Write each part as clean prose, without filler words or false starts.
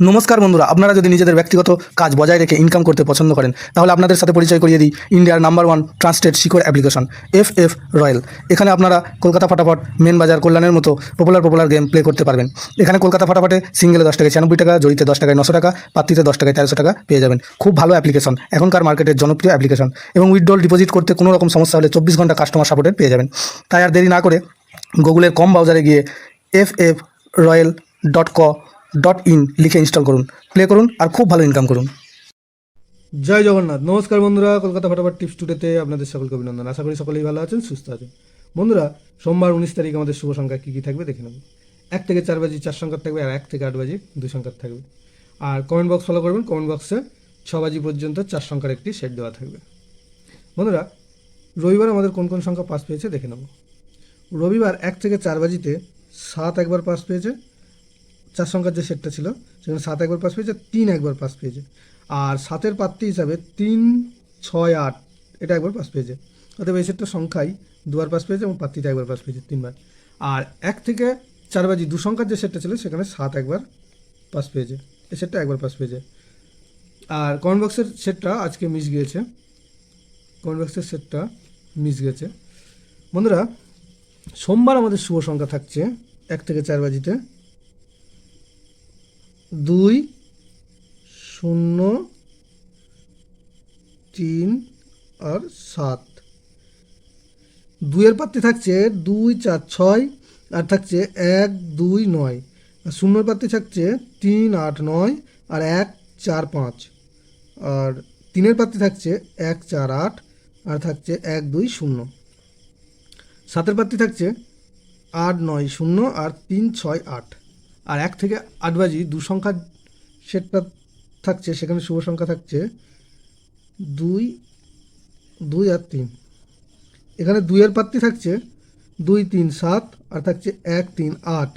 নমস্কার বন্ধুরা, আপনারা যদি নিজেদের ব্যক্তিগত কাজ বজায় রেখে ইনকাম করতে পছন্দ করেন তাহলে আপনাদের সাথে পরিচয় করিয়ে দিই ইন্ডিয়ার number 1 trusted secure application FF royal. এখানে আপনারা কলকাতা ফাটাফট, মেন বাজার, কল্যাণের মতো পপুলার গেম প্লে করতে পারবেন। এখানে কলকাতা ফাটাফটে সিঙ্গেলে 10 টাকায় 96 টাকা, জড়িতে 10 টাকায় 900 টাকা, পাত্তিতে 10 টাকায় 1300 টাকা পেয়ে যাবেন। খুব ভালো অ্যাপ্লিকেশন, এখনকার মার্কেটের জনপ্রিয় অ্যাপ্লিকেশন এবং উইথড্রল ডিপোজিট করতে কোনো রকম সমস্যা হলে 24 ঘন্টা কাস্টমার সাপোর্টের পেয়ে যাবেন। তাই আর দেরি না করে গুগলের কম ব্রাউজারে গিয়ে ffroyal.co.in লিখে ইনস্টল করুন, প্লে করুন আর খুব ভালো ইনকাম করুন। জয় জগন্নাথ। নমস্কার বন্ধুরা, কলকাতা ফাটাফট টিপস টুডেতে আপনাদের সকলকে অভিনন্দন। আশা করি সকলেই ভালো আছেন, সুস্থ আছেন। বন্ধুরা, সোমবার 19 তারিখ আমাদের শুভ সংখ্যা কী কী থাকবে দেখে নেব। 1 থেকে 4 বাজি 4 সংখ্যার থাকবে, আর 1 থেকে 8 বাজি 2 সংখ্যার থাকবে। আর কমেন্ট বক্স ফলো করবেন, কমেন্ট বক্সে 6 বাজি পর্যন্ত 4 সংখ্যার একটি সেট দেওয়া থাকবে। বন্ধুরা, রবিবার আমাদের কোন কোন সংখ্যা পাস পেয়েছে দেখে নেব। রবিবার 1 থেকে 4 বাজিতে 7 একবার পাস পেয়েছে, 4 সংখ্যার যে সেটটা ছিল সেখানে 7 একবার পাস পেয়েছে, 3 একবার পাস পেয়েছে। আর 7-এর প্রার্থী হিসাবে 3, 6, 8 এটা একবার পাস পেয়েছে। অতএব এই সেটটা সংখ্যায় দুবার পাস পেয়েছে এবং প্রার্থীটা একবার পাস পেয়েছে, 3বার। আর 1 থেকে 4 বাজি 2 সংখ্যার যে সেটটা ছিল সেখানে 7 একবার পাস পেয়েছে, এই সেটটা একবার পাস পেয়েছে। আর কমেন্ট বক্সের সেটটা আজকে মিস গিয়েছে, কমেন্ট বক্সের সেটটা মিস গেছে। বন্ধুরা, সোমবার আমাদের শুভ সংখ্যা থাকছে 1 থেকে 4 বাজিতে 2, 0, 3 আর 7। 2-এর প্রার্থী থাকছে 2, 4, 6 আর থাকছে 1, 2, 9। আর 0-এর প্রার্থী থাকছে 3, 8, 9 আর 1, 4, 5। আর 3-এর প্রার্থী থাকছে 1, 4, 8 আর থাকছে 1, 2, 0। 7-এর প্রার্থী থাকছে 8, 9, 0 আর 3, 6, 8। আর 1 থেকে 8 বাজি 2 সংখ্যার সেটটা থাকছে, সেখানে শুভ সংখ্যা থাকছে 2, 2 আর 3। এখানে 2-এর প্রার্থী থাকছে 2, 3, 7 আর থাকছে 1, 3, 8।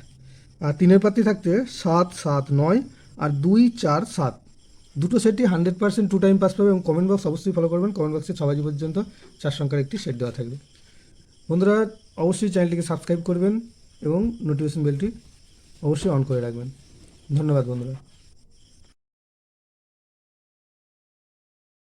আর 3-এর প্রার্থী থাকছে 7, 7, 9 আর 2, 4, 7। দুটো সেটই 100% 2 টাইম পাস পাবে এবং কমেন্ট বক্স অবশ্যই ফলো করবেন। কমেন্ট বক্সে 6 বাজি পর্যন্ত 4 সংখ্যার একটি সেট দেওয়া থাকবে। বন্ধুরা, অবশ্যই চ্যানেলটিকে সাবস্ক্রাইব করবেন এবং নোটিফিকেশন বেলটি অবশ্যই অন করে রাখবেন। ধন্যবাদ বন্ধুরা।